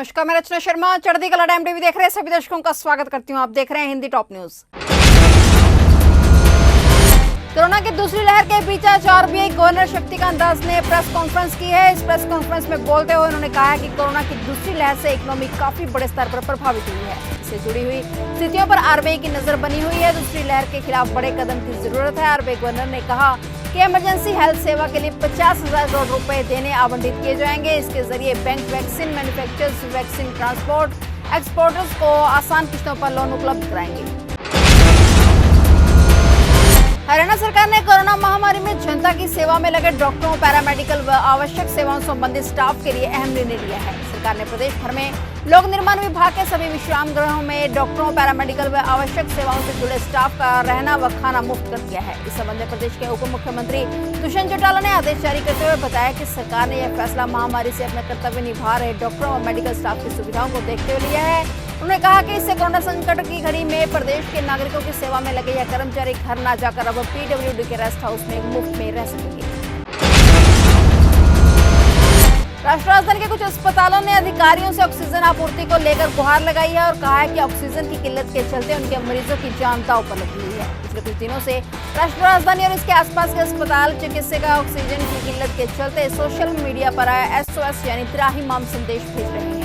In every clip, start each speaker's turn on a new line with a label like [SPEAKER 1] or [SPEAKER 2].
[SPEAKER 1] नमस्कार, मैं रचना शर्मा चढ़ती कला टाइम टीवी देख रहे हैं सभी दर्शकों का स्वागत करती हूं। आप देख रहे हैं हिंदी टॉप न्यूज। कोरोना की दूसरी लहर के बीच आज आरबीआई गवर्नर शक्तिकांत दास ने प्रेस कॉन्फ्रेंस की है। इस प्रेस कॉन्फ्रेंस में बोलते हुए उन्होंने कहा कि कोरोना की दूसरी लहर से इकोनॉमी काफी बड़े स्तर पर प्रभावित हुई है। इससे जुड़ी हुई स्थितियों पर आरबीआई की नजर बनी हुई है। दूसरी लहर के खिलाफ बड़े कदम की जरूरत है। आरबीआई गवर्नर ने कहा कि इमरजेंसी हेल्थ सेवा के लिए 50,000 करोड़ रुपए देने आवंटित किए जाएंगे। इसके जरिए bank vaccine manufacturers, vaccine transport exporters को आसान किस्तों पर लोन उपलब्ध कराएंगे। हरियाणा सरकार ने कोरोना महामारी में जनता की सेवा में लगे डॉक्टरों, पैरामेडिकल व आवश्यक सेवाओं संबंधित स्टाफ के लिए अहम निर्णय लिया है। सरकार ने प्रदेश भर में लोक निर्माण विभाग के सभी विश्राम गृहों में डॉक्टरों, पैरामेडिकल व आवश्यक सेवाओं से जुड़े स्टाफ का रहना व खाना मुफ्त कर दिया है। इस संबंध में प्रदेश के उप मुख्यमंत्री दुष्यंत चौटाला ने आदेश जारी करते हुए बताया कि सरकार ने यह फैसला महामारी से अपना कर्तव्य निभा रहे डॉक्टरों और मेडिकल स्टाफ की सुविधाओं को देखते हुए लिया है। उन्होंने कहा कि इससे कोरोना संकट की घड़ी में प्रदेश के नागरिकों की सेवा में लगे यह कर्मचारी घर न जाकर अब पीडब्ल्यूडी के रेस्ट हाउस में मुफ्त में रह सकेंगे। राष्ट्रीय राजधानी के कुछ अस्पतालों ने अधिकारियों से ऑक्सीजन आपूर्ति को लेकर गुहार लगाई है और कहा है कि ऑक्सीजन की किल्लत के चलते उनके मरीजों की जान दांव पर लगी हुई है। पिछले कुछ दिनों से राष्ट्रीय राजधानी और इसके आसपास के अस्पताल चिकित्सक ऑक्सीजन की किल्लत के चलते सोशल मीडिया पर SOS यानी त्राहिमाम संदेश भेज रहे हैं।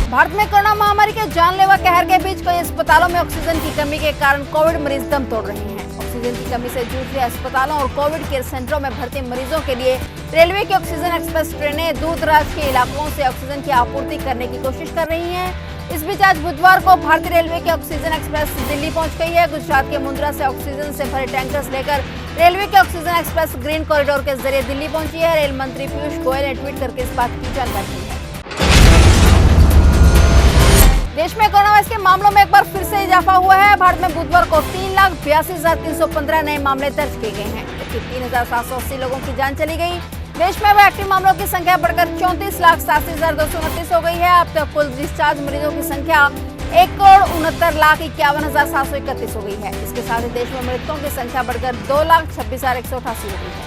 [SPEAKER 1] भारत में कोरोना महामारी के जानलेवा कहर के बीच कई अस्पतालों में ऑक्सीजन की कमी के कारण कोविड मरीज दम तोड़ रहे हैं। ऑक्सीजन की कमी से जूझ रहे अस्पतालों और कोविड केयर सेंटरों में भर्ती मरीजों के लिए रेलवे की ऑक्सीजन एक्सप्रेस ट्रेनें दूर दराज के इलाकों से ऑक्सीजन की आपूर्ति करने की कोशिश कर रही हैं। इस बीच आज बुधवार को भारतीय रेलवे की ऑक्सीजन एक्सप्रेस दिल्ली पहुंच गई है। गुजरात के मुंद्रा से ऑक्सीजन से भरे टैंकर्स लेकर रेलवे की ऑक्सीजन एक्सप्रेस ग्रीन कॉरिडोर के जरिए दिल्ली पहुंची है। रेल मंत्री पीयूष गोयल ने ट्वीट करके इस बात की जानकारी दी है। देश में कोरोना वायरस के मामलों में एक बार फिर से इजाफा हुआ है। भारत में बुधवार को 3,82,315 नए मामले दर्ज किए गए हैं, जबकि 3,780 लोगों की जान चली गई। देश में एक्टिव मामलों की संख्या बढ़कर 34,87,229 हो गई है। अब तक कुल डिस्चार्ज मरीजों की संख्या 1,69,51,731 हो गई है। इसके साथ ही देश में मृतकों की संख्या बढ़कर 2,26,188 हो गई है।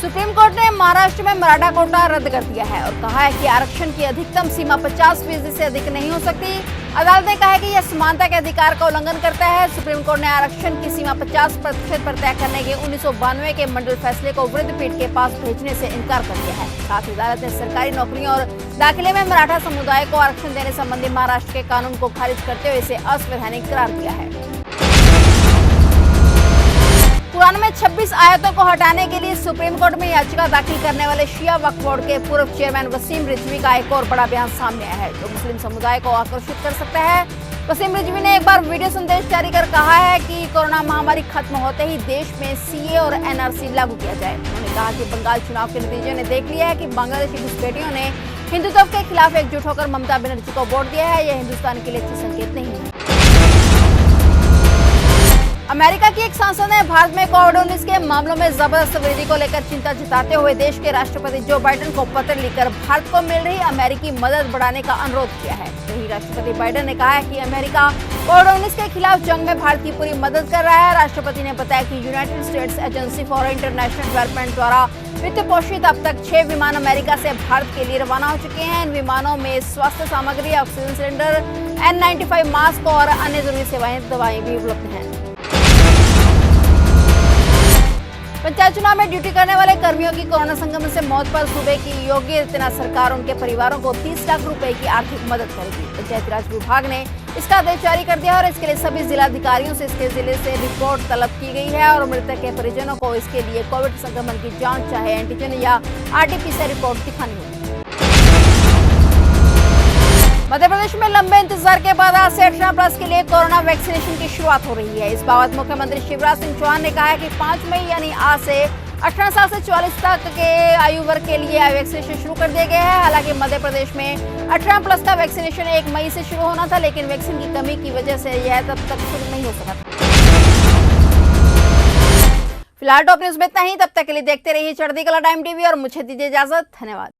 [SPEAKER 1] सुप्रीम कोर्ट ने महाराष्ट्र में मराठा कोटा रद्द कर दिया है और कहा है कि आरक्षण की अधिकतम सीमा 50% से अधिक नहीं हो सकती। अदालत ने कहा है कि यह समानता के अधिकार का उल्लंघन करता है। सुप्रीम कोर्ट ने आरक्षण की सीमा 50% पर तय करने के 1992 के मंडल फैसले को वृद्ध पीठ के पास भेजने से इनकार कर दिया है। साथ ही अदालत ने सरकारी नौकरियों और दाखिले में मराठा समुदाय को आरक्षण देने संबंधी महाराष्ट्र के कानून को खारिज करते हुए इसे असंवैधानिक करार दिया है। कुरान में 26 आयतों को हटाने के लिए सुप्रीम कोर्ट में याचिका दाखिल करने वाले शिया वक्फ बोर्ड के पूर्व चेयरमैन वसीम रिजवी का एक और बड़ा बयान सामने आया है, जो मुस्लिम समुदाय को आकर्षित कर सकता है। वसीम रिजवी ने एक बार वीडियो संदेश जारी कर कहा है कि कोरोना महामारी खत्म होते ही देश में CA और NRC लागू किया जाए। उन्होंने कहा कि बंगाल चुनाव के नतीजों ने देख लिया है कि बांग्लादेशी घुसपैठियों ने हिंदुत्व के खिलाफ एकजुट होकर ममता बनर्जी को वोट दिया है। यह हिंदुस्तान के लिए अच्छे संकेत नहीं है। अमेरिका की एक सांसद ने भारत में कोविड-19 के मामलों में जबरदस्त वृद्धि को लेकर चिंता जताते हुए देश के राष्ट्रपति जो बाइडेन को पत्र लिखकर भारत को मिल रही अमेरिकी मदद बढ़ाने का अनुरोध किया है। वहीं राष्ट्रपति बाइडेन ने कहा है कि अमेरिका कोविड-19 के खिलाफ जंग में भारत की पूरी मदद कर रहा है। राष्ट्रपति ने बताया कि United states agency for international development द्वारा वित्त पोषित अब तक 6 विमान अमेरिका से भारत के लिए रवाना हो चुके हैं। इन विमानों में स्वास्थ्य सामग्री, ऑक्सीजन सिलेंडर, N95 मास्क और अन्य जरूरी सेवाएं, दवाएं भी उपलब्ध हैं। पंचायत चुनाव में ड्यूटी करने वाले कर्मियों की कोरोना संक्रमण से मौत पर सूबे की योगी आदित्यनाथ सरकार उनके परिवारों को 30 लाख रुपए की आर्थिक मदद करेगी। पंचायती राज विभाग ने इसका आदेश जारी कर दिया और इसके लिए सभी जिलाधिकारियों से इसके जिले से रिपोर्ट तलब की गई है और मृतक के परिजनों को इसके लिए कोविड संक्रमण की जांच चाहे एंटीजन या RT-PCR रिपोर्ट दिखानी होगी। मध्य प्रदेश में लंबे इंतजार के बाद आज से 18+ के लिए कोरोना वैक्सीनेशन की शुरुआत हो रही है। इस बाबत मुख्यमंत्री शिवराज सिंह चौहान ने कहा है कि 5 मई यानी आज से 18 साल से 44 तक के आयु वर्ग के लिए वैक्सीनेशन शुरू कर दिया गया है। हालांकि मध्य प्रदेश में 18+ का वैक्सीनेशन 1 मई से शुरू होना था, लेकिन वैक्सीन की कमी की वजह से यह तब तक शुरू नहीं हो सका था। फिलहाल टॉप न्यूज में इतना ही। तब तक के लिए देखते रहिए चढ़ती कला टाइम टीवी और मुझे दीजिए इजाजत। धन्यवाद।